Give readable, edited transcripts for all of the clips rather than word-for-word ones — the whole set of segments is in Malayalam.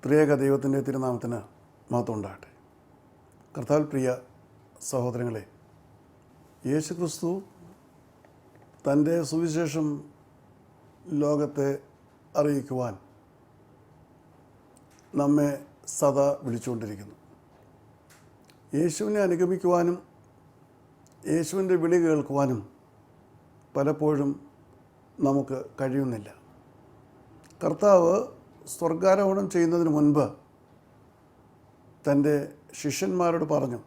ത്രിയേക ദൈവത്തിൻ്റെ തിരുനാമത്തിന് മഹത്വം ഉണ്ടാകട്ടെ. കർത്താവിൽ പ്രിയ സഹോദരങ്ങളെ, യേശുക്രിസ്തു തൻ്റെ സുവിശേഷം ലോകത്തെ അറിയിക്കുവാൻ നമ്മെ സദാ വിളിച്ചുകൊണ്ടിരിക്കുന്നു. യേശുവിനെ അനുഗമിക്കുവാനും യേശുവിൻ്റെ വിളി കേൾക്കുവാനും പലപ്പോഴും നമുക്ക് കഴിയുന്നില്ല. കർത്താവ് സ്വർഗാരോഹണം ചെയ്യുന്നതിന് മുൻപ് തൻ്റെ ശിഷ്യന്മാരോട് പറഞ്ഞു.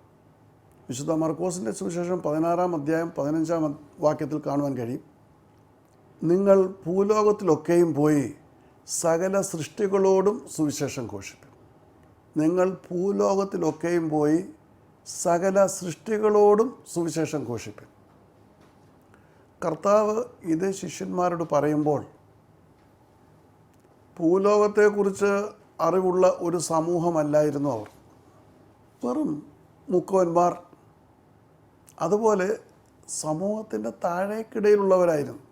വിശുദ്ധ മർക്കോസിൻ്റെ സുവിശേഷം 16-ാം അധ്യായം 15-ാം വാക്യത്തിൽ കാണുവാൻ കഴിയും, നിങ്ങൾ ഭൂലോകത്തിലൊക്കെയും പോയി സകല സൃഷ്ടികളോടും സുവിശേഷം ഘോഷിപ്പിക്കും. നിങ്ങൾ ഭൂലോകത്തിലൊക്കെയും പോയി സകല സൃഷ്ടികളോടും സുവിശേഷം ഘോഷിപ്പിക്കും. കർത്താവ് ഇത് ശിഷ്യന്മാരോട് പറയുമ്പോൾ ഭൂലോകത്തെക്കുറിച്ച് അറിവുള്ള ഒരു സമൂഹമല്ലായിരുന്നു അവർ. വെറും മുക്കുവന്മാർ, അതുപോലെ സമൂഹത്തിൻ്റെ താഴേക്കിടയിലുള്ളവരായിരുന്നു.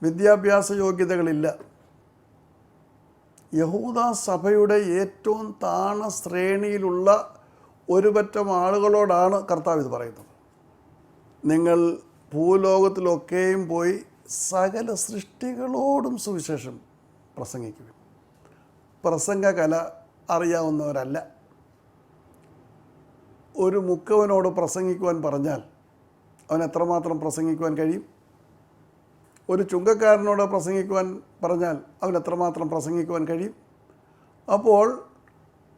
വിദ്യാഭ്യാസ യോഗ്യതകളില്ല. യഹൂദ സഭയുടെ ഏറ്റവും താണ ശ്രേണിയിലുള്ള ഒരു പറ്റം ആളുകളോടാണ് കർത്താവ് ഇത് പറയുന്നത്. നിങ്ങൾ ഭൂലോകത്തിലൊക്കെയും പോയി സകല സൃഷ്ടികളോടും സുവിശേഷം പ്രസംഗിക്കുക. പ്രസംഗകല അറിയാവുന്നവരല്ല. ഒരു മുക്കവനോട് പ്രസംഗിക്കുവാൻ പറഞ്ഞാൽ അവൻ എത്രമാത്രം പ്രസംഗിക്കുവാൻ കഴിയും? ഒരു ചുങ്കക്കാരനോട് പ്രസംഗിക്കുവാൻ പറഞ്ഞാൽ അവൻ എത്രമാത്രം പ്രസംഗിക്കുവാൻ കഴിയും? അപ്പോൾ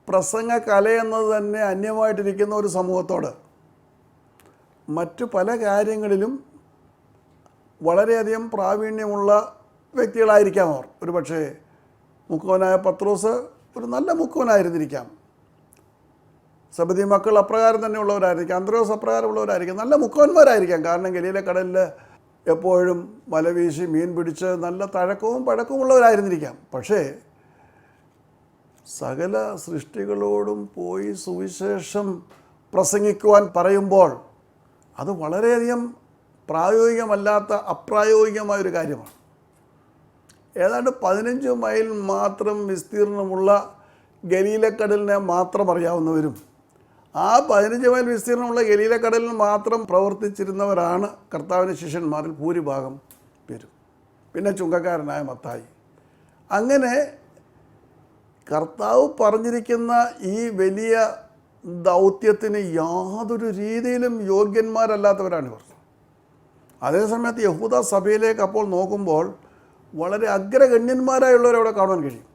പ്രസംഗകല എന്നത് തന്നെ അന്യമായിട്ടിരിക്കുന്ന ഒരു സമൂഹത്തോട് മറ്റു പല കാര്യങ്ങളിലും വളരെയധികം പ്രാവീണ്യമുള്ള വ്യക്തികളായിരിക്കാം അവർ. ഒരു പക്ഷേ മുക്കുവനായ പത്രോസ് ഒരു നല്ല മുക്കുവനായിരുന്നിരിക്കാം. സബദി മക്കൾ അപ്രകാരം തന്നെ ഉള്ളവരായിരിക്കാം. അന്ത്രയോസ് അപ്രകാരമുള്ളവരായിരിക്കാം. നല്ല മുക്കുവന്മാരായിരിക്കാം. കാരണം ഗലീല കടലിൽ എപ്പോഴും വല വീശി മീൻ പിടിച്ച് നല്ല തഴക്കവും പഴക്കമുള്ളവരായിരുന്നിരിക്കാം. പക്ഷേ സകല സൃഷ്ടികളോടും പോയി സുവിശേഷം പ്രസംഗിക്കുവാൻ പറയുമ്പോൾ അത് വളരെയധികം പ്രായോഗികമല്ലാത്ത അപ്രായോഗികമായൊരു കാര്യമാണ്. ഏതാണ്ട് 15 മൈൽ മാത്രം വിസ്തീർണമുള്ള ഗലീലക്കടലിനെ മാത്രം അറിയാവുന്നവരും ആ 15 മൈൽ വിസ്തീർണമുള്ള ഗലീലക്കടലിൽ മാത്രം പ്രവർത്തിച്ചിരുന്നവരാണ് കർത്താവിൻ്റെ ശിഷ്യന്മാരിൽ ഭൂരിഭാഗം പേരും. പിന്നെ ചുങ്കക്കാരനായ മത്തായി. അങ്ങനെ കർത്താവ് പറഞ്ഞിരിക്കുന്ന ഈ വലിയ ദൗത്യത്തിന് യാതൊരു രീതിയിലും യോഗ്യന്മാരല്ലാത്തവരാണിവർ. അതേസമയത്ത് യഹൂദ സഭയിലേക്ക് അപ്പോൾ നോക്കുമ്പോൾ വളരെ അഗ്രഗണ്യന്മാരായുള്ളവരവിടെ കാണാൻ കഴിയും.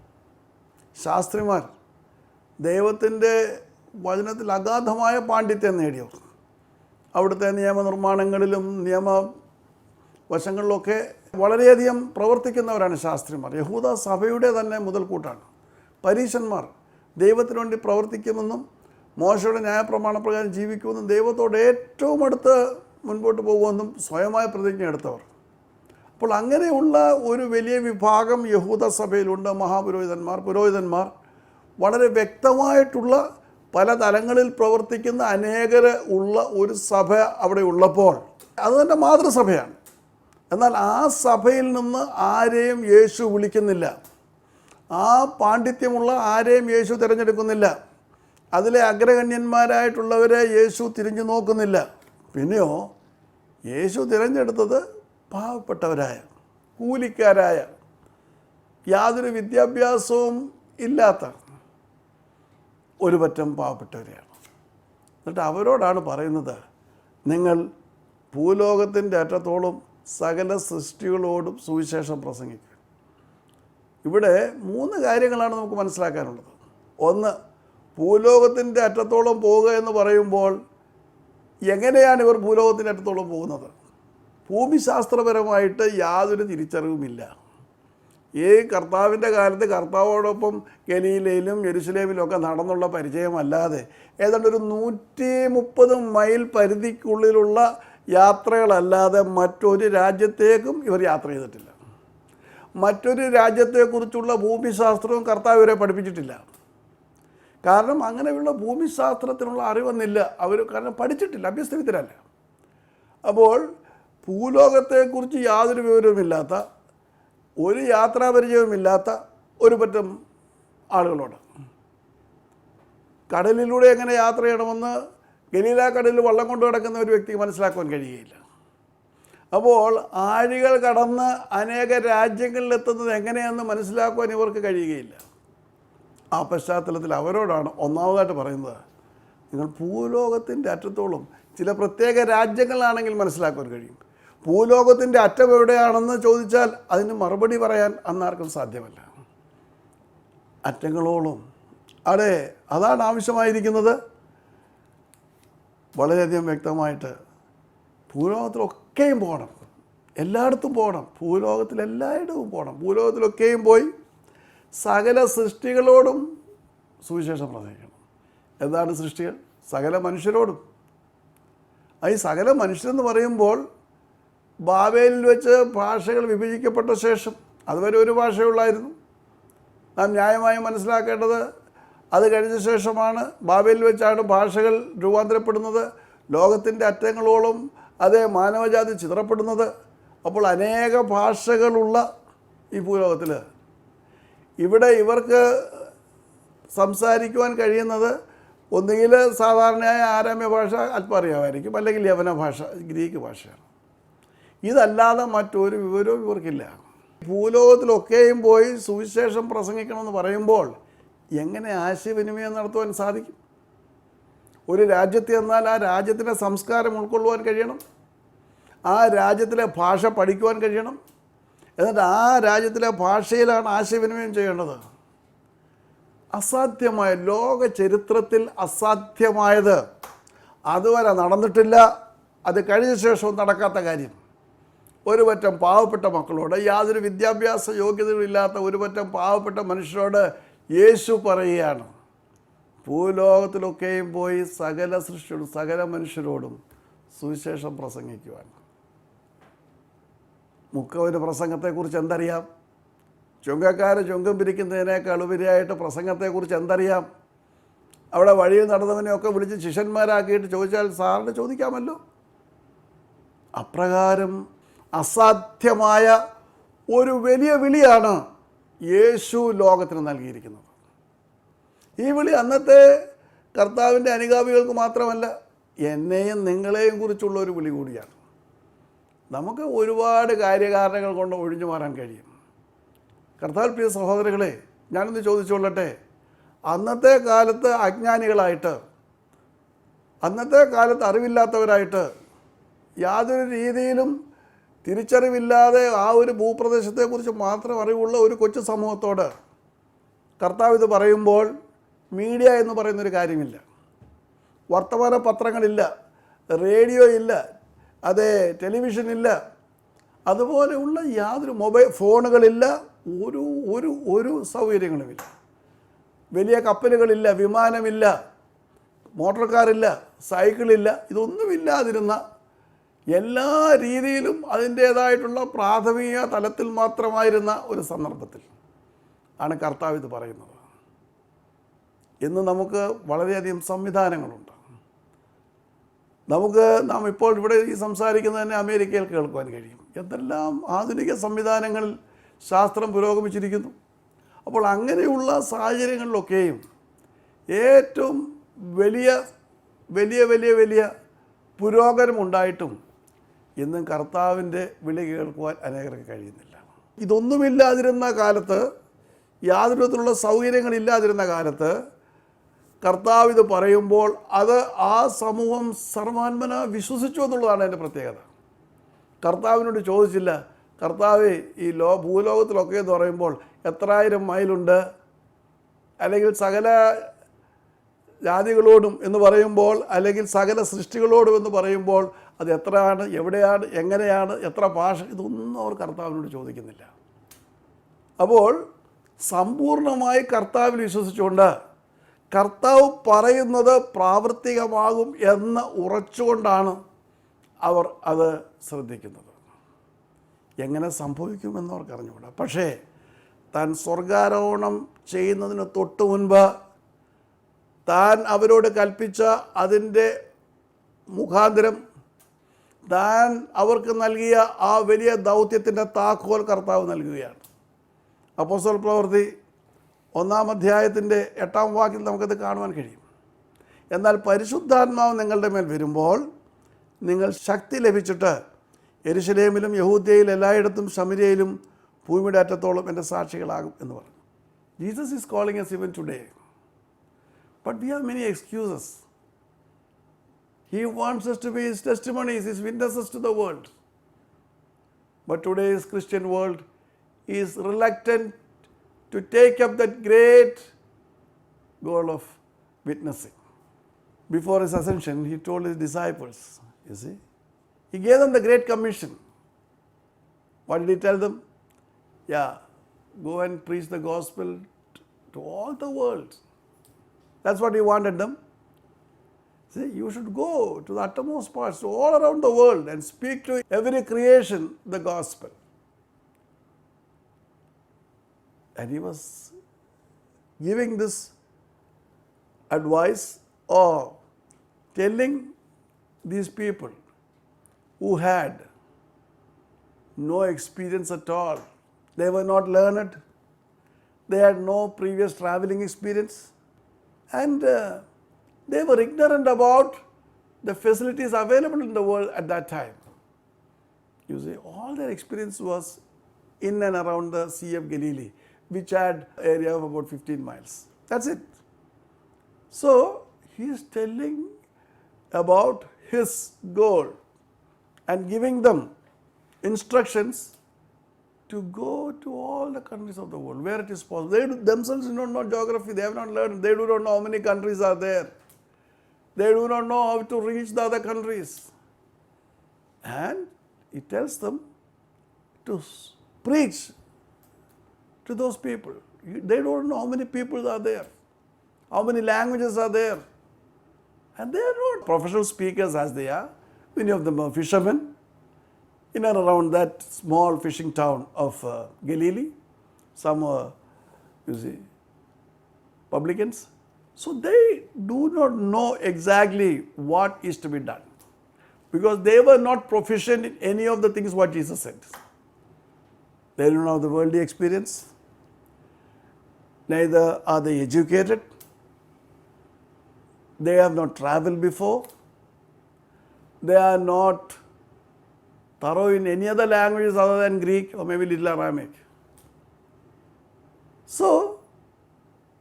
ശാസ്ത്രിമാർ, ദൈവത്തിൻ്റെ വചനത്തിൽ അഗാധമായ പാണ്ഡിത്യം നേടിയവർ, അവിടുത്തെ നിയമനിർമ്മാണങ്ങളിലും നിയമവശങ്ങളിലൊക്കെ വളരെയധികം പ്രവർത്തിക്കുന്നവരാണ് ശാസ്ത്രിമാർ. യഹൂദ സഭയുടെ തന്നെ മുതൽക്കൂട്ടാണ്. പരീശന്മാർ ദൈവത്തിനു വേണ്ടി പ്രവർത്തിക്കുമെന്നും മോശയുടെ ന്യായപ്രമാണപ്രകാരം ജീവിക്കുമെന്നും ദൈവത്തോട് ഏറ്റവും അടുത്ത് മുൻപോട്ട് പോകുമെന്നും സ്വയമായ പ്രതിജ്ഞ എടുത്തവർ. അപ്പോൾ അങ്ങനെയുള്ള ഒരു വലിയ വിഭാഗം യഹൂദ സഭയിലുണ്ട്. പുരോഹിതന്മാർ വളരെ വ്യക്തമായിട്ടുള്ള പല തലങ്ങളിൽ പ്രവർത്തിക്കുന്ന അനേകർ ഉള്ള ഒരു സഭ അവിടെ ഉള്ളപ്പോൾ അത് തന്നെ മാതൃസഭയാണ്. എന്നാൽ ആ സഭയിൽ നിന്ന് ആരെയും യേശു വിളിക്കുന്നില്ല. ആ പാണ്ഡിത്യമുള്ള ആരെയും യേശു തിരഞ്ഞെടുക്കുന്നില്ല. അതിലെ അഗ്രഗണ്യന്മാരായിട്ടുള്ളവരെ യേശു തിരിഞ്ഞു നോക്കുന്നില്ല. പിന്നെയോ യേശു തിരഞ്ഞെടുത്തത് പാവപ്പെട്ടവരായ, കൂലിക്കാരായ, യാതൊരു വിദ്യാഭ്യാസവും ഇല്ലാത്ത ഒരു പറ്റം പാവപ്പെട്ടവരെയാണ്. എന്നിട്ട് അവരോടാണ് പറയുന്നത്, നിങ്ങൾ ഭൂലോകത്തിൻ്റെ അറ്റത്തോളം സകല സൃഷ്ടികളോടും സുവിശേഷം പ്രസംഗിക്കുക. ഇവിടെ 3 കാര്യങ്ങളാണ് നമുക്ക് മനസ്സിലാക്കാനുള്ളത്. ഒന്ന്, ഭൂലോകത്തിൻ്റെ അറ്റത്തോളം പോവുക എന്ന് പറയുമ്പോൾ എങ്ങനെയാണ് ഇവർ ഭൂലോകത്തിൻ്റെ അറ്റത്തോളം പോകുന്നത്? ഭൂമിശാസ്ത്രപരമായിട്ട് യാതൊരു തിരിച്ചറിവുമില്ല. ഈ കർത്താവിൻ്റെ കാലത്ത് കർത്താവോടൊപ്പം ഗലീലയിലും യെരുശലേമിലും ഒക്കെ നടന്നുള്ള പരിചയമല്ലാതെ ഏതാണ്ട് ഒരു 130 മൈൽ പരിധിക്കുള്ളിലുള്ള യാത്രകളല്ലാതെ മറ്റൊരു രാജ്യത്തേക്കും ഇവർ യാത്ര ചെയ്തിട്ടില്ല. മറ്റൊരു രാജ്യത്തെക്കുറിച്ചുള്ള ഭൂമിശാസ്ത്രവും കർത്താവ് ഇവരെ പഠിപ്പിച്ചിട്ടില്ല. കാരണം അങ്ങനെയുള്ള ഭൂമിശാസ്ത്രത്തിനുള്ള അറിവൊന്നില്ല അവർ, കാരണം പഠിച്ചിട്ടില്ല, അഭ്യസ്തവിദ്യരല്ല. അപ്പോൾ ഭൂലോകത്തെക്കുറിച്ച് യാതൊരു വിവരവുമില്ലാത്ത, ഒരു യാത്രാപരിചയവുമില്ലാത്ത ഒരു പറ്റം ആളുകളോട്. കടലിലൂടെ എങ്ങനെ യാത്ര ചെയ്യണമെന്ന് ഗലീല കടലിൽ വള്ളം കൊണ്ട് കിടക്കുന്ന ഒരു വ്യക്തിക്ക് മനസ്സിലാക്കുവാൻ കഴിയുകയില്ല. അപ്പോൾ ആഴികൾ കടന്ന് അനേക രാജ്യങ്ങളിലെത്തുന്നത് എങ്ങനെയെന്ന് മനസ്സിലാക്കുവാൻ ഇവർക്ക് കഴിയുകയില്ല. ആ പശ്ചാത്തലത്തിൽ അവരോടാണ് ഒന്നാമതായിട്ട് പറയുന്നത്, നിങ്ങൾ ഭൂലോകത്തിൻ്റെ അറ്റത്തോളം, ചില പ്രത്യേക രാജ്യങ്ങളിലാണെങ്കിൽ മനസ്സിലാക്കുവാൻ കഴിയും. ഭൂലോകത്തിൻ്റെ അറ്റം എവിടെയാണെന്ന് ചോദിച്ചാൽ അതിന് മറുപടി പറയാൻ അന്നാർക്കും സാധ്യമല്ല. അറ്റങ്ങളോളം അവിടെ അതാണ് ആവശ്യമായിരിക്കുന്നത്. വളരെയധികം വ്യക്തമായിട്ട് ഭൂലോകത്തിലൊക്കെയും പോകണം, എല്ലായിടത്തും പോകണം, ഭൂലോകത്തിലെല്ലായിടവും പോകണം. ഭൂലോകത്തിലൊക്കെയും പോയി സകല സൃഷ്ടികളോടും സുവിശേഷം പ്രസംഗിക്കണം. എന്താണ് സൃഷ്ടികൾ? സകല മനുഷ്യരോടും. ഈ സകല മനുഷ്യരെന്ന് പറയുമ്പോൾ ബാബേലിൽ വെച്ച് ഭാഷകൾ വിഭജിക്കപ്പെട്ട ശേഷം, അതുവരെ ഒരു ഭാഷയുള്ളായിരുന്നു. നാം ന്യായമായും മനസ്സിലാക്കേണ്ടത് അത് കഴിഞ്ഞ ശേഷമാണ്, ബാബേലിൽ വെച്ചാണ് ഭാഷകൾ രൂപാന്തരപ്പെടുന്നത്, ലോകത്തിൻ്റെ അറ്റങ്ങളോളം അതേ മാനവജാതി ചിതറപ്പെടുന്നത്. അപ്പോൾ അനേക ഭാഷകളുള്ള ഈ ഭൂലോകത്തിൽ ഇവിടെ ഇവർക്ക് സംസാരിക്കുവാൻ കഴിയുന്നത് ഒന്നുകിൽ സാധാരണയായ ആരാമ്യ ഭാഷ അല്പം അറിയാമായിരിക്കും, അല്ലെങ്കിൽ യവന ഭാഷ, ഗ്രീക്ക് ഭാഷയാണ്. ഇതല്ലാതെ മറ്റൊരു വിവരവും ഇവർക്കില്ല. ഭൂലോകത്തിലൊക്കെയും പോയി സുവിശേഷം പ്രസംഗിക്കണമെന്ന് പറയുമ്പോൾ എങ്ങനെ ആശയവിനിമയം നടത്തുവാൻ സാധിക്കും? ഒരു രാജ്യത്ത് എന്നാൽ ആ രാജ്യത്തിൻ്റെ സംസ്കാരം ഉൾക്കൊള്ളുവാൻ കഴിയണം, ആ രാജ്യത്തിലെ ഭാഷ പഠിക്കുവാൻ കഴിയണം, എന്നിട്ട് ആ രാജ്യത്തിലെ ഭാഷയിലാണ് ആശയവിനിമയം ചെയ്യേണ്ടത്. അസാധ്യമായ, ലോക ചരിത്രത്തിൽ അസാധ്യമായത് അതുവരെ നടന്നിട്ടില്ല. അത് കഴിഞ്ഞ ശേഷവും നടക്കാത്ത കാര്യം. ഒരു പറ്റം പാവപ്പെട്ട മക്കളോട്, യാതൊരു വിദ്യാഭ്യാസ യോഗ്യതകളില്ലാത്ത ഒരു പറ്റം പാവപ്പെട്ട മനുഷ്യരോട് യേശു പറയുകയാണ്, ഭൂലോകത്തിലൊക്കെയും പോയി സകല സൃഷ്ടിയോടും സകല മനുഷ്യരോടും സുവിശേഷം പ്രസംഗിക്കുവാൻ. മുക്കവന് പ്രസംഗത്തെക്കുറിച്ച് എന്തറിയാം? ചുങ്കക്കാർ ചുങ്കം പിരിക്കുന്നതിനേക്കാൾ ഉപരിയായിട്ട് പ്രസംഗത്തെക്കുറിച്ച് എന്തറിയാം? അവിടെ വഴിയിൽ നടന്നവനെയൊക്കെ വിളിച്ച് ശിഷ്യന്മാരാക്കിയിട്ട് ചോദിച്ചാൽ സാറിന് ചോദിക്കാമല്ലോ. അപ്രകാരം അസാധ്യമായ ഒരു വലിയ വിളിയാണ് യേശു ലോകത്തിന് നൽകിയിരിക്കുന്നത്. ഈ വിളി അന്നത്തെ കർത്താവിൻ്റെ അനുഗാമികൾക്ക് മാത്രമല്ല, എന്നെയും നിങ്ങളെയും കുറിച്ചുള്ള ഒരു വിളി കൂടിയാണ്. നമുക്ക് ഒരുപാട് കാര്യകാരണങ്ങൾ കൊണ്ട് ഒഴിഞ്ഞു മാറാൻ കഴിയും. കർത്താവ് പ്രിയ സഹോദരങ്ങളെ, ഞാനൊന്ന് ചോദിച്ചുകൊള്ളട്ടെ, അന്നത്തെ കാലത്ത് അജ്ഞാനികളായിട്ട്, അന്നത്തെ കാലത്ത് അറിവില്ലാത്തവരായിട്ട്, യാതൊരു രീതിയിലും തിരിച്ചറിവില്ലാതെ ആ ഒരു ഭൂപ്രദേശത്തെക്കുറിച്ച് മാത്രം അറിവുള്ള ഒരു കൊച്ചു സമൂഹത്തോട് കർത്താവ് ഇത് പറയുമ്പോൾ മീഡിയ എന്ന് പറയുന്നൊരു കാര്യമില്ല, വർത്തമാന പത്രങ്ങളില്ല, റേഡിയോ ഇല്ല, അതേ ടെലിവിഷനില്ല, അതുപോലെയുള്ള യാതൊരു മൊബൈൽ ഫോണുകളില്ല, ഒരു ഒരു ഒരു സൗകര്യങ്ങളുമില്ല, വലിയ കപ്പലുകളില്ല, വിമാനമില്ല, മോട്ടോർ കാറില്ല, സൈക്കിളില്ല, ഇതൊന്നുമില്ലാതിരുന്ന, എല്ലാ രീതിയിലും അതിൻ്റേതായിട്ടുള്ള പ്രാഥമിക തലത്തിൽ മാത്രമായിരുന്ന ഒരു സന്ദർഭത്തിൽ ആണ് കർത്താവ് ഇത് പറയുന്നത്. ഇന്ന് നമുക്ക് വളരെയധികം സംവിധാനങ്ങളുണ്ട്. നാം ഇപ്പോൾ ഇവിടെ ഈ സംസാരിക്കുന്നത് തന്നെ അമേരിക്കയിൽ കേൾക്കുവാൻ കഴിയും. എന്തെല്ലാം ആധുനിക സംവിധാനങ്ങളിൽ ശാസ്ത്രം പുരോഗമിച്ചിരിക്കുന്നു. അപ്പോൾ അങ്ങനെയുള്ള സാഹചര്യങ്ങളിലൊക്കെയും ഏറ്റവും വലിയ വലിയ വലിയ വലിയ പുരോഗമനമുണ്ടായിട്ടും ഇന്നും കർത്താവിൻ്റെ വിളി കേൾക്കുവാൻ അനേകർക്ക് കഴിയുന്നില്ല. ഇതൊന്നുമില്ലാതിരുന്ന കാലത്ത്, യാതൊരു വിധത്തിലുള്ള സൗകര്യങ്ങളില്ലാതിരുന്ന കാലത്ത് കർത്താവ് ഇത് പറയുമ്പോൾ അത് ആ സമൂഹം സർവാത്മന വിശ്വസിച്ചു എന്നുള്ളതാണ് അതിൻ്റെ പ്രത്യേകത. കർത്താവിനോട് ചോദിച്ചില്ല, കർത്താവ് ഈ ഭൂലോകത്തിലൊക്കെ എന്ന് പറയുമ്പോൾ എത്രായിരം മൈലുണ്ട്, അല്ലെങ്കിൽ സകല ജാതികളോടും എന്ന് പറയുമ്പോൾ, അല്ലെങ്കിൽ സകല സൃഷ്ടികളോടും എന്ന് പറയുമ്പോൾ അത് എത്രയാണ്, എവിടെയാണ്, എങ്ങനെയാണ്, എത്ര ഭാഷ, ഇതൊന്നും അവർ കർത്താവിനോട് ചോദിക്കുന്നില്ല. അപ്പോൾ സമ്പൂർണമായി കർത്താവിൽ വിശ്വസിച്ചുകൊണ്ട് കർത്താവ് പറയുന്നത് പ്രാവർത്തികമാകും എന്ന് ഉറച്ചുകൊണ്ടാണ് അവർ അത് ശ്രദ്ധിക്കുന്നത്. എങ്ങനെ സംഭവിക്കുമെന്ന് അവർക്ക് അറിഞ്ഞുകൂടാ. പക്ഷേ താൻ സ്വർഗാരോഹണം ചെയ്യുന്നതിന് തൊട്ട് മുൻപ് താൻ അവരോട് കൽപ്പിച്ച അതിൻ്റെ മുഖാന്തരം താൻ അവർക്ക് നൽകിയ ആ വലിയ ദൗത്യത്തിൻ്റെ താക്കോൽ കർത്താവ് നൽകുകയാണ്. അപ്പോസ്തല പ്രവൃത്തി 1-ാം അധ്യായത്തിൻ്റെ 8-ാം വാക്യത്തിൽ നമുക്കത് കാണുവാൻ കഴിയും. എന്നാൽ പരിശുദ്ധാത്മാവ് നിങ്ങളുടെ മേൽ വരുമ്പോൾ നിങ്ങൾ ശക്തി ലഭിച്ചിട്ട് യെരുശലേമിലും യഹൂദ്യയിൽ എല്ലായിടത്തും ശമര്യയിലും ഭൂമിയുടെ അറ്റത്തോളം എൻ്റെ സാക്ഷികളാകും എന്ന് പറഞ്ഞു. Jesus is calling us even today. But we have many excuses. He wants us to be his testimonies, his witnesses to the world. But today's Christian world is reluctant to take up that great goal of witnessing. Before his ascension, he told his disciples, you see, he gave them the Great Commission. What did he tell them? Yeah, go and preach the gospel to all the world. That's what he wanted them. See, you should go to the uttermost parts, to all around the world, and speak to every creation the gospel. And he was giving this advice or telling these people who had no experience at all. They were not learned. They had no previous traveling experience. And they were ignorant about the facilities available in the world at that time. You see, all their experience was in and around the Sea of Galilee, which had area of about 15 miles. That's it. So, he is telling about his goal and giving them instructions to go to all the countries of the world where it is possible. They themselves do not know geography, they have not learned, they do not know how many countries are there. They do not know how to reach the other countries. And he tells them to preach to those people. They don't know how many people are there, how many languages are there. And they are not professional speakers as they are. Many of them are fishermen in and around that small fishing town of Galilee. Some are, you see, publicans. So they do not know exactly what is to be done, because they were not proficient in any of the things what Jesus said. They don't have the worldly experience, neither are they educated, they have not traveled before, they are not thorough in any other languages other than Greek or maybe little Aramaic. So,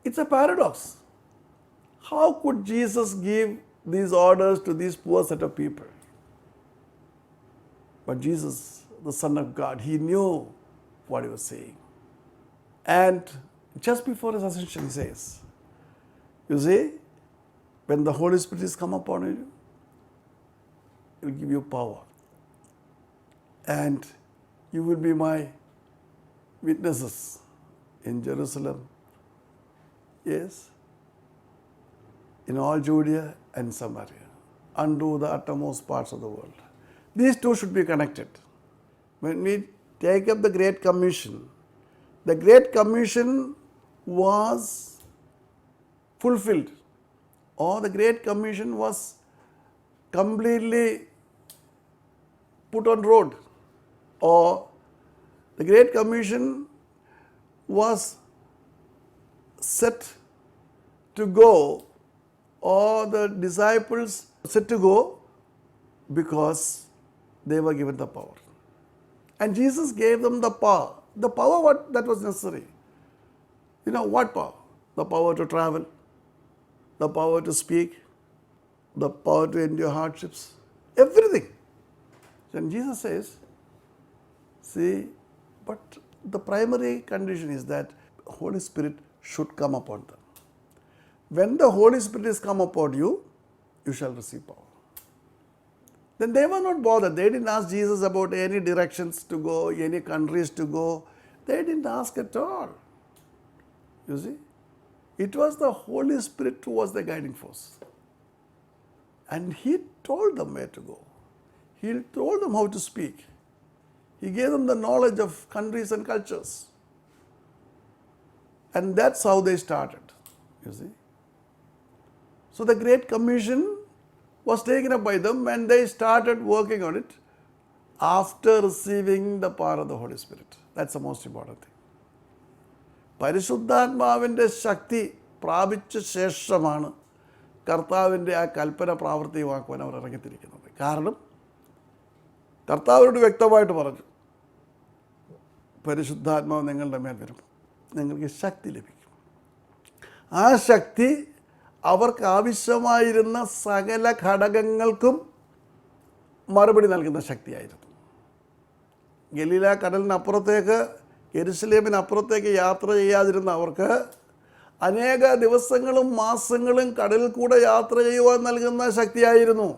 it's a paradox. How could Jesus give these orders to these poor set of people? But Jesus, the Son of God, he knew what he was saying. And just before his ascension, he says, you see, when the Holy Spirit is come upon you, he will give you power. And you will be my witnesses in Jerusalem, yes, in all Judea and Samaria, unto the uttermost parts of the world. These two should be connected. When we take up the Great Commission was fulfilled, or the Great Commission was completely put on road, or the Great Commission was set to go, or the disciples set to go because they were given the power. And Jesus gave them the power. The power that was necessary. You know what power? The power to travel, the power to speak, the power to endure hardships, everything. And Jesus says, see, but the primary condition is that Holy Spirit should come upon them. When the Holy Spirit is come upon you, you shall receive power. Then they were not bothered. They didn't ask Jesus about any directions to go, any countries to go. They didn't ask at all. You see? It was the Holy Spirit who was the guiding force. And he told them where to go. He told them how to speak. He gave them the knowledge of countries and cultures. And that's how they started, you see. So the Great Commission was taken up by them and they started working on it after receiving the power of the Holy Spirit. That's the most important thing. പരിശുദ്ധാത്മാവിൻ്റെ ശക്തി പ്രാപിച്ച ശേഷമാണ് കർത്താവിൻ്റെ ആ കൽപ്പന പ്രാവർത്തികമാക്കുവാൻ അവർ ഇറങ്ങിത്തിരിക്കുന്നത്. കാരണം കർത്താവിനോട് വ്യക്തമായിട്ട് പറഞ്ഞു, പരിശുദ്ധാത്മാവ് നിങ്ങളുടെ മേൽ വരും, നിങ്ങൾക്ക് ശക്തി ലഭിക്കും. ആ ശക്തി അവർക്ക് ആവശ്യമായിരുന്ന സകല ഘടകങ്ങൾക്കും മറുപടി നൽകുന്ന ശക്തിയായിരുന്നു. ഗലീല കടലിനപ്പുറത്തേക്ക്, യെരുശലേമിനപ്പുറത്തേക്ക് യാത്ര ചെയ്യാതിരുന്ന അവർക്ക് അനേക ദിവസങ്ങളും മാസങ്ങളും കടലിൽ കൂടെ യാത്ര ചെയ്യുവാൻ നൽകുന്ന ശക്തിയായിരുന്നു.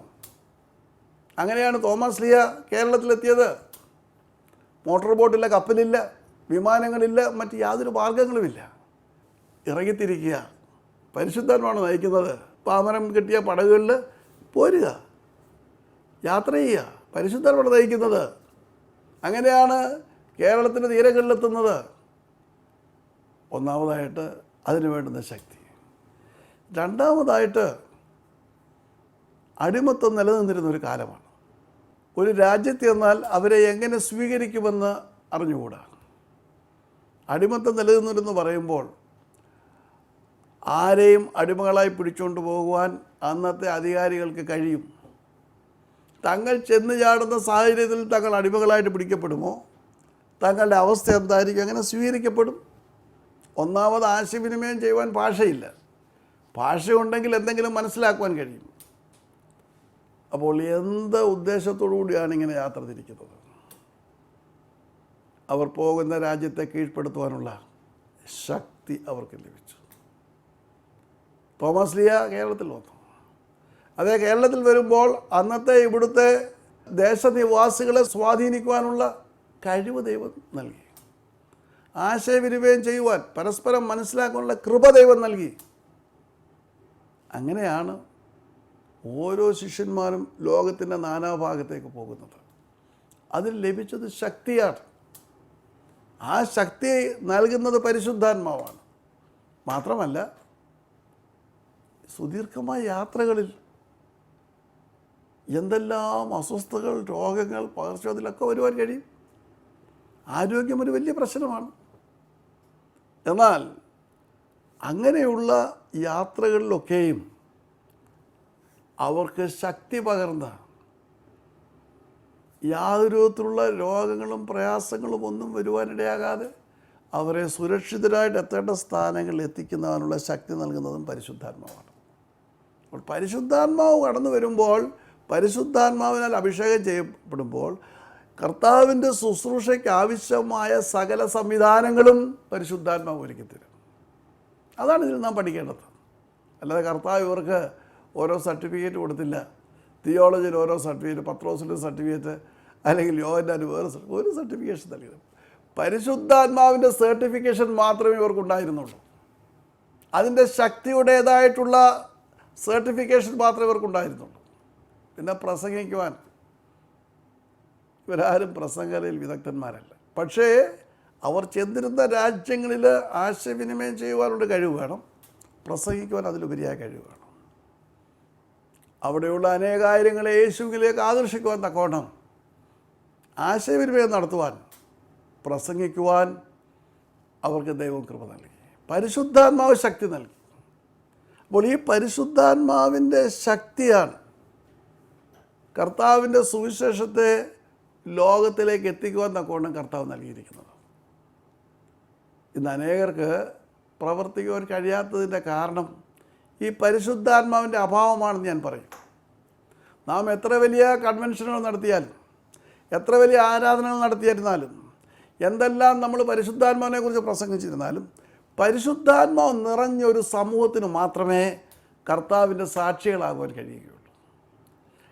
അങ്ങനെയാണ് തോമസ് ലീഹ കേരളത്തിലെത്തിയത്. മോട്ടോർ ബോട്ടില്ല, കപ്പലില്ല, വിമാനങ്ങളില്ല, മറ്റ് യാതൊരു മാർഗങ്ങളുമില്ല. ഇറങ്ങിത്തിരിക്കുക, പരിശുദ്ധാത്മാവാണ് നയിക്കുന്നത്. പാമരം കെട്ടിയ പടകുകളിൽ പോരുക, യാത്ര ചെയ്യുക, പരിശുദ്ധാത്മാവാണ് നയിക്കുന്നത്. അങ്ങനെയാണ് കേരളത്തിൻ്റെ തീരങ്ങളിലെത്തുന്നത്. ഒന്നാമതായിട്ട് അതിന് വേണ്ടുന്ന ശക്തി. രണ്ടാമതായിട്ട് അടിമത്തം നിലനിന്നിരുന്നൊരു കാലമാണ്. ഒരു രാജ്യത്ത് ചെന്നാൽ അവരെ എങ്ങനെ സ്വീകരിക്കുമെന്ന് അറിഞ്ഞുകൂടാ. അടിമത്തം നിലനിന്നിരുന്നു പറയുമ്പോൾ ആരെയും അടിമകളായി പിടിച്ചുകൊണ്ട് പോകുവാൻ അന്നത്തെ അധികാരികൾക്ക് കഴിയും. തങ്ങൾ ചെന്ന് ചാടുന്ന സാഹചര്യത്തിൽ തങ്ങൾ അടിമകളായിട്ട് പിടിക്കപ്പെടുമോ, തങ്ങളുടെ അവസ്ഥ എന്തായിരിക്കും, അങ്ങനെ സ്വീകരിക്കപ്പെടും. ഒന്നാമത് ആശയവിനിമയം ചെയ്യുവാൻ ഭാഷയില്ല. ഭാഷയുണ്ടെങ്കിൽ എന്തെങ്കിലും മനസ്സിലാക്കുവാൻ കഴിയും. അപ്പോൾ എന്ത് ഉദ്ദേശത്തോടു കൂടിയാണ് ഇങ്ങനെ യാത്ര തിരിക്കുന്നത്? അവർ പോകുന്ന രാജ്യത്തെ കീഴ്പ്പെടുത്തുവാനുള്ള ശക്തി അവർക്ക് ലഭിച്ചു. തോമസ് ലീഹ കേരളത്തിൽ വന്നു. അതേ കേരളത്തിൽ വരുമ്പോൾ അന്നത്തെ ഇവിടുത്തെ ദേശനിവാസികളെ സ്വാധീനിക്കുവാനുള്ള കഴിവ് ദൈവം നൽകി. ആശയവിനിമയം ചെയ്യുവാൻ, പരസ്പരം മനസ്സിലാക്കാനുള്ള കൃപ ദൈവം നൽകി. അങ്ങനെയാണ് ഓരോ ശിഷ്യന്മാരും ലോകത്തിൻ്റെ നാനാഭാഗത്തേക്ക് പോകുന്നത്. അതിൽ ലഭിച്ചത് ശക്തിയാണ്. ആ ശക്തി നൽകുന്നത് പരിശുദ്ധാത്മാവാണ്. മാത്രമല്ല, സുദീർഘമായ യാത്രകളിൽ എന്തെല്ലാം അസ്വസ്ഥതകൾ, രോഗങ്ങൾ, പകർച്ചവ്യാധികളൊക്കെ വരുവാൻ കഴിയും. ആരോഗ്യം ഒരു വലിയ പ്രശ്നമാണ്. എന്നാൽ അങ്ങനെയുള്ള യാത്രകളിലൊക്കെയും അവർക്ക് ശക്തി പകർന്ന, യാതൊരു വിധത്തിലുള്ള രോഗങ്ങളും പ്രയാസങ്ങളും ഒന്നും വരുവാനിടയാകാതെ അവരെ സുരക്ഷിതരായിട്ട് എത്തേണ്ട സ്ഥാനങ്ങളിൽ എത്തിക്കുന്നതിനുള്ള ശക്തി നൽകുന്നതും പരിശുദ്ധാത്മാവാണ്. അപ്പോൾ പരിശുദ്ധാത്മാവ് കടന്നു വരുമ്പോൾ, പരിശുദ്ധാത്മാവിനാൽ അഭിഷേകം ചെയ്യപ്പെടുമ്പോൾ കർത്താവിൻ്റെ ശുശ്രൂഷയ്ക്ക് ആവശ്യമായ സകല സംവിധാനങ്ങളും പരിശുദ്ധാത്മാവ് ഒരുക്കിത്തരും. അതാണ് ഇതിൽ നാം പഠിക്കേണ്ടത്. അല്ലാതെ കർത്താവ് ഇവർക്ക് ഓരോ സർട്ടിഫിക്കറ്റ് കൊടുത്തില്ല. തിയോളജിയിൽ ഓരോ സർട്ടിഫിക്കറ്റ്, പത്രോസിൻ്റെ സർട്ടിഫിക്കറ്റ്, അല്ലെങ്കിൽ യോഹന്നാന് വേറെ ഒരു സർട്ടിഫിക്കേഷൻ നൽകിയത്. പരിശുദ്ധാത്മാവിൻ്റെ സർട്ടിഫിക്കേഷൻ മാത്രമേ ഇവർക്കുണ്ടായിരുന്നുള്ളൂ. അതിൻ്റെ ശക്തിയുടേതായിട്ടുള്ള സർട്ടിഫിക്കേഷൻ മാത്രമേ ഇവർക്കുണ്ടായിരുന്നുള്ളൂ. പിന്നെ പ്രസംഗിക്കുവാൻ ഇവരാരും പ്രസംഗതയിൽ വിദഗ്ധന്മാരല്ല. പക്ഷേ അവർ ചെന്നിരുന്ന രാജ്യങ്ങളിൽ ആശയവിനിമയം ചെയ്യുവാനുള്ള കഴിവ് വേണം, പ്രസംഗിക്കുവാൻ അതിലുപരിയായ കഴിവ് വേണം. അവിടെയുള്ള അനേകായിരങ്ങളെ യേശുവിലേക്ക് ആകർഷിക്കുവാൻ തക്കവണ്ണം ആശയവിനിമയം നടത്തുവാൻ, പ്രസംഗിക്കുവാൻ അവർക്ക് ദൈവം കൃപ നൽകി. പരിശുദ്ധാത്മാവ് ശക്തി നൽകി. അപ്പോൾ ഈ പരിശുദ്ധാത്മാവിൻ്റെ ശക്തിയാണ് കർത്താവിൻ്റെ സുവിശേഷത്തെ ലോകത്തിലേക്ക് എത്തിക്കുവാൻ തക്കവണ്ണം കർത്താവ് നൽകിയിരിക്കുന്നത്. ഇന്ന് അനേകർക്ക് പ്രവർത്തിക്കുവാൻ കഴിയാത്തതിൻ്റെ കാരണം ഈ പരിശുദ്ധാത്മാവിൻ്റെ അഭാവമാണെന്ന് ഞാൻ പറയും. നാം എത്ര വലിയ കൺവെൻഷനുകൾ നടത്തിയാലും, എത്ര വലിയ ആരാധനകൾ നടത്തിയിരുന്നാലും, എന്തെല്ലാം നമ്മൾ പരിശുദ്ധാത്മാവിനെക്കുറിച്ച് പ്രസംഗിച്ചിരുന്നാലും, പരിശുദ്ധാത്മാവ് നിറഞ്ഞൊരു സമൂഹത്തിന് മാത്രമേ കർത്താവിൻ്റെ സാക്ഷികളാകുവാൻ കഴിയുകയുള്ളൂ.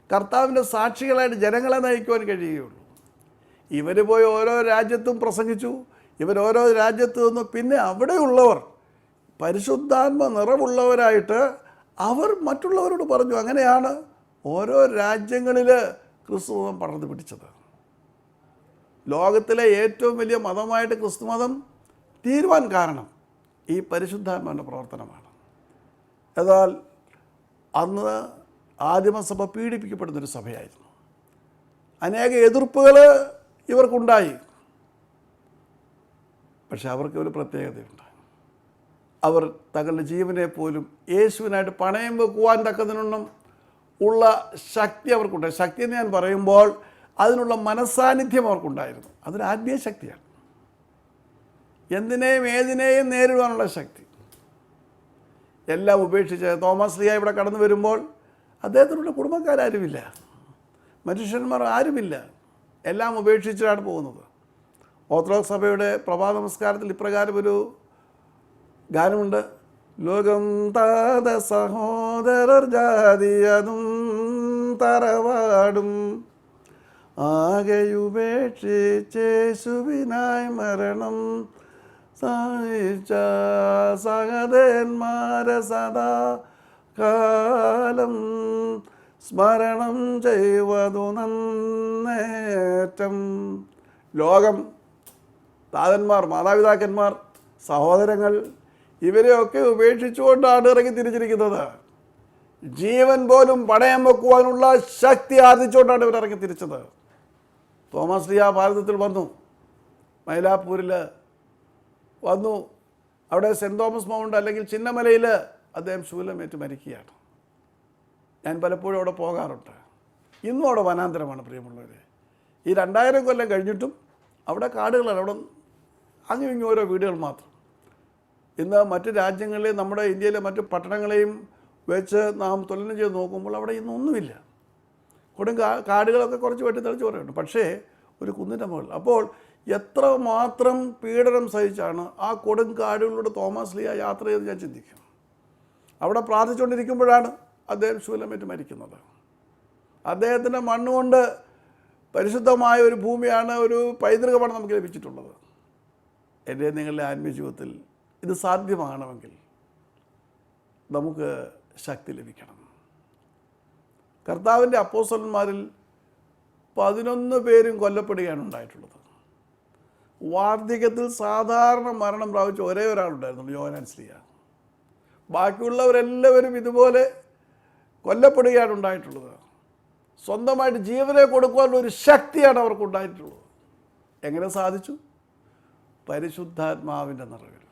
കർത്താവിൻ്റെ സാക്ഷികളായിട്ട് ജനങ്ങളെ നയിക്കുവാൻ കഴിയുകയുള്ളൂ. ഇവർ പോയി ഓരോ രാജ്യത്തും പ്രസംഗിച്ചു, ഇവരോരോ രാജ്യത്തു നിന്ന് പിന്നെ അവിടെയുള്ളവർ പരിശുദ്ധാത്മ നിറവുള്ളവരായിട്ട് അവർ മറ്റുള്ളവരോട് പറഞ്ഞു. അങ്ങനെയാണ് ഓരോ രാജ്യങ്ങളിൽ ക്രിസ്തുമതം പടർന്നു പിടിച്ചത്. ലോകത്തിലെ ഏറ്റവും വലിയ മതമായിട്ട് ക്രിസ്തുമതം തീരുവാൻ കാരണം ഈ പരിശുദ്ധാത്മാവിൻ്റെ പ്രവർത്തനമാണ്. എന്നാൽ അന്ന് ആദിമസഭ പീഡിപ്പിക്കപ്പെടുന്നൊരു സഭയായിരുന്നു. അനേക എതിർപ്പുകൾ ഇവർക്കുണ്ടായി. പക്ഷെ അവർക്ക് ഒരു പ്രത്യേകതയുണ്ട്. അവർ തങ്ങളുടെ ജീവനെ പോലും യേശുവിനായിട്ട് പണയം വെക്കുവാൻ തക്കതിനൊന്നും ഉള്ള ശക്തി അവർക്കുണ്ട്. ശക്തി എന്ന് ഞാൻ പറയുമ്പോൾ അതിനുള്ള മനസ്സാന്നിധ്യം അവർക്കുണ്ടായിരുന്നു. അതൊരു ആത്മീയ ശക്തിയാണ്. എന്തിനേയും ഏതിനേയും നേരിടുവാനുള്ള ശക്തി. എല്ലാം ഉപേക്ഷിച്ച് തോമസ് ലീഹ ഇവിടെ കടന്നു വരുമ്പോൾ അദ്ദേഹത്തിനുള്ള കുടുംബക്കാരുമില്ല, മനുഷ്യന്മാർ ആരുമില്ല, എല്ലാം ഉപേക്ഷിച്ചാണ് പോകുന്നത്. ഓർത്തഡോക്സ് സഭയുടെ പ്രഭാത നമസ്കാരത്തിൽ ഇപ്രകാരം ഒരു ഗാനമുണ്ട്. ലോകം താത സഹോദരർ ജാതിയതും തറവാടും ആകെയുപേക്ഷിച്ചേശുവിനായി മരണം സഹിച്ച സഹദേന്മാരെ സദാ കാലം സ്മരണം ചെയ്വതു നന്നേറ്റം. ലോകം, താതന്മാർ, മാതാപിതാക്കന്മാർ, സഹോദരങ്ങൾ ഇവരെയൊക്കെ ഉപേക്ഷിച്ചുകൊണ്ടാണ് ഇറങ്ങി തിരിച്ചിരിക്കുന്നത്. ജീവൻ പോലും പണയം വെക്കുവാനുള്ള ശക്തി ആർജിച്ചുകൊണ്ടാണ് ഇവർ ഇറങ്ങി തിരിച്ചത്. തോമസ് ലീഹ ഭാരതത്തിൽ വന്നു, മൈലാപ്പൂരിൽ വന്നു. അവിടെ സെൻറ്റ് തോമസ് മൗണ്ട് അല്ലെങ്കിൽ ചിന്നമലയിൽ അദ്ദേഹം ശൂലമേറ്റ് മരിക്കുകയാണ്. ഞാൻ പലപ്പോഴും അവിടെ പോകാറുണ്ട്. ഇന്നും അവിടെ വനാന്തരമാണ് പ്രിയമുള്ളവർ. ഈ 2000 കൊല്ലം കഴിഞ്ഞിട്ടും അവിടെ കാടുകളാണ്. അവിടെ അങ്ങും ഇങ്ങും ഓരോ വീടുകൾ മാത്രം. ഇന്ന് മറ്റ് രാജ്യങ്ങളിലെ, നമ്മുടെ ഇന്ത്യയിലെ മറ്റ് പട്ടണങ്ങളെയും വെച്ച് നാം തുലനം ചെയ്ത് നോക്കുമ്പോൾ അവിടെ ഇന്നൊന്നുമില്ല. കാടുകളൊക്കെ കുറച്ച് വെട്ടിത്തെളിച്ച് കുറയുണ്ട്, പക്ഷേ ഒരു കുന്നിൻ്റെ മുകളിൽ. അപ്പോൾ എത്രമാത്രം പീഡനം സഹിച്ചാണ് ആ കാടുകളിലൂടെ തോമസ് ലീഹ യാത്ര ചെയ്ത് ഞാൻ ചിന്തിക്കും. അവിടെ പ്രാർത്ഥിച്ചുകൊണ്ടിരിക്കുമ്പോഴാണ് അദ്ദേഹം ശൂലമേറ്റ് മരിക്കുന്നത്. അദ്ദേഹത്തിൻ്റെ മണ്ണുകൊണ്ട് പരിശുദ്ധമായ ഒരു ഭൂമിയാണ്, ഒരു പൈതൃകമാണ് നമുക്ക് ലഭിച്ചിട്ടുള്ളത്. എൻ്റെ നിങ്ങളുടെ ആത്മീയ ജീവിതത്തിൽ ഇത് സാധ്യമാകണമെങ്കിൽ നമുക്ക് ശക്തി ലഭിക്കണം. കർത്താവിൻ്റെ അപ്പോസ്തലന്മാരിൽ 11 പേരും കൊല്ലപ്പെടുകയാണ് ഉണ്ടായിട്ടുള്ളത്. വാർദ്ധക്യത്തിൽ സാധാരണ മരണം പ്രാപിച്ച ഒരേ ഒരാളുണ്ടായിരുന്നു, യോഹന്നാൻ ശ്ലീഹ. ബാക്കിയുള്ളവരെല്ലാവരും ഇതുപോലെ കൊല്ലപ്പെടുകയാണ് ഉണ്ടായിട്ടുള്ളത്. സ്വന്തമായിട്ട് ജീവനെ കൊടുക്കുവാനുള്ള ഒരു ശക്തിയാണ് അവർക്കുണ്ടായിട്ടുള്ളത്. എങ്ങനെ സാധിച്ചു? പരിശുദ്ധാത്മാവിൻ്റെ നിറവിൽ.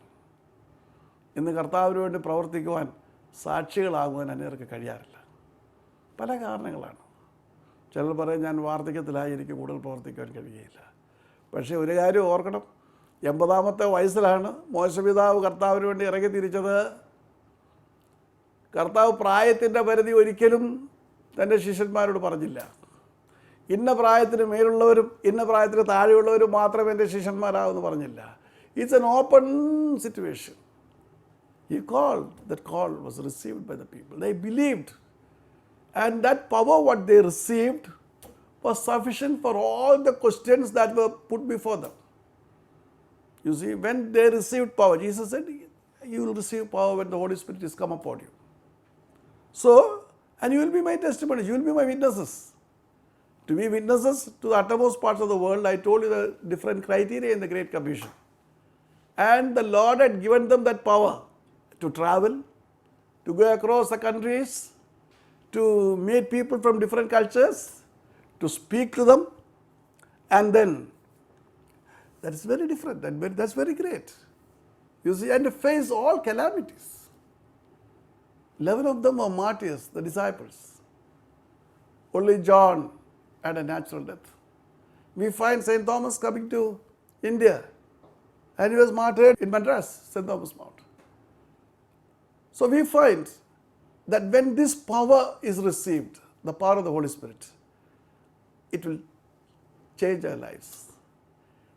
ഇന്ന് കർത്താവിന് വേണ്ടി പ്രവർത്തിക്കുവാൻ, സാക്ഷികളാകുവാൻ അനേർക്ക് കഴിയാറില്ല. പല കാരണങ്ങളാണ്. ചിലർ പറയും, ഞാൻ വാർദ്ധക്യത്തിലായി, എനിക്ക് കൂടുതൽ പ്രവർത്തിക്കാൻ കഴിയുകയില്ല. പക്ഷേ ഒരു കാര്യം ഓർക്കണം, 80-ാമത്തെ വയസ്സിലാണ് മോശപിതാവ് കർത്താവിന് വേണ്ടി ഇറങ്ങി തിരിച്ചത്. കർത്താവ് പ്രായത്തിൻ്റെ പരിധി ഒരിക്കലും തൻ്റെ ശിഷ്യന്മാരോട് പറഞ്ഞില്ല. ഇന്ന പ്രായത്തിന് മേലുള്ളവരും ഇന്ന പ്രായത്തിന് താഴെയുള്ളവരും മാത്രമേ എൻ്റെ ശിഷ്യന്മാരാകുമെന്ന് പറഞ്ഞില്ല. It's an open situation. He called. That call was received by the people. They believed. And that power what they received was sufficient for all the questions that were put before them. You see, when they received power, Jesus said, you will receive power when the Holy Spirit is come upon you. So, and you will be my testimonies, you will be my witnesses. To be witnesses to the uttermost parts of the world, I told you the different criteria in the Great Commission. And the Lord had given them that power to travel, to go across the countries, to meet people from different cultures, to speak to them, and then that is very different, and that's very great. You see, and to face all calamities. 11 of them were martyrs, the disciples. Only John had a natural death. We find St. Thomas coming to India, and he was martyred in Madras, St. Thomas Mount. So we find that when this power is received, the power of the Holy Spirit, it will change our lives.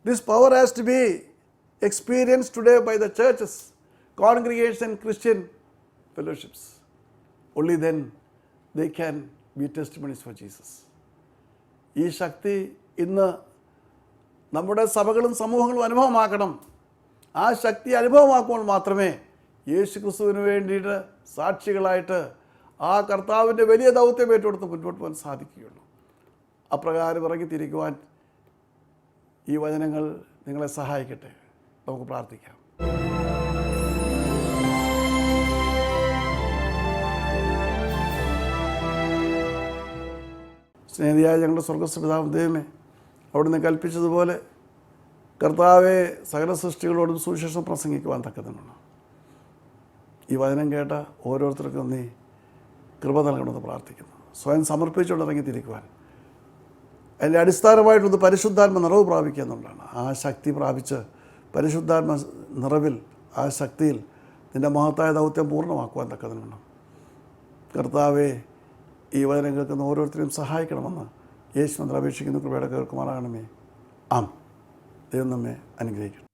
This power has to be experienced today by the churches, congregations and Christian fellowships. Only then they can be testimonies for Jesus. ഈ ശക്തി ഇന്ന് നമ്മുടെ സഭകളും സമൂഹങ്ങളും അനുഭവമാക്കണം. ആ ശക്തി അനുഭവമാക്കുമ്പോൾ മാത്രമേ യേശു ക്രിസ്തുവിന് വേണ്ടിയിട്ട് സാക്ഷികളായിട്ട് ആ കർത്താവിൻ്റെ വലിയ ദൗത്യം ഏറ്റെടുത്ത് മുന്നോട്ട് പോകാൻ സാധിക്കുകയുള്ളൂ. അപ്രകാരം ഇറങ്ങിത്തിരിക്കുവാൻ ഈ വചനങ്ങൾ നിങ്ങളെ സഹായിക്കട്ടെ. നമുക്ക് പ്രാർത്ഥിക്കാം. സ്നേഹിയായ ഞങ്ങളുടെ സ്വർഗ്ഗസ്ഥ പിതാവ് ദൈവമേ, അവിടുന്ന് ഈ വചനം കേട്ട ഓരോരുത്തർക്കും നീ കൃപ നൽകണമെന്ന് പ്രാർത്ഥിക്കുന്നു. സ്വയം സമർപ്പിച്ചുകൊണ്ട് ഇറങ്ങിത്തിരിക്കുവാൻ അതിൻ്റെ അടിസ്ഥാനമായിട്ടൊന്ന് പരിശുദ്ധാത്മ നിറവ് പ്രാപിക്കുക എന്നുള്ളതാണ്. ആ ശക്തി പ്രാപിച്ച് പരിശുദ്ധാത്മ നിറവിൽ, ആ ശക്തിയിൽ നിൻ്റെ മഹത്തായ ദൗത്യം പൂർണ്ണമാക്കുവാൻ തക്കതിനുണ്ട്. കർത്താവെ, ഈ വചനം കേൾക്കുന്ന ഓരോരുത്തരെയും സഹായിക്കണമെന്ന് യേശുവിനെ അപേക്ഷിക്കുന്ന കൃപയുടെ കേൾക്കുമാറാകണമേ. ആം. ദൈവം നമ്മെ അനുഗ്രഹിക്കട്ടെ.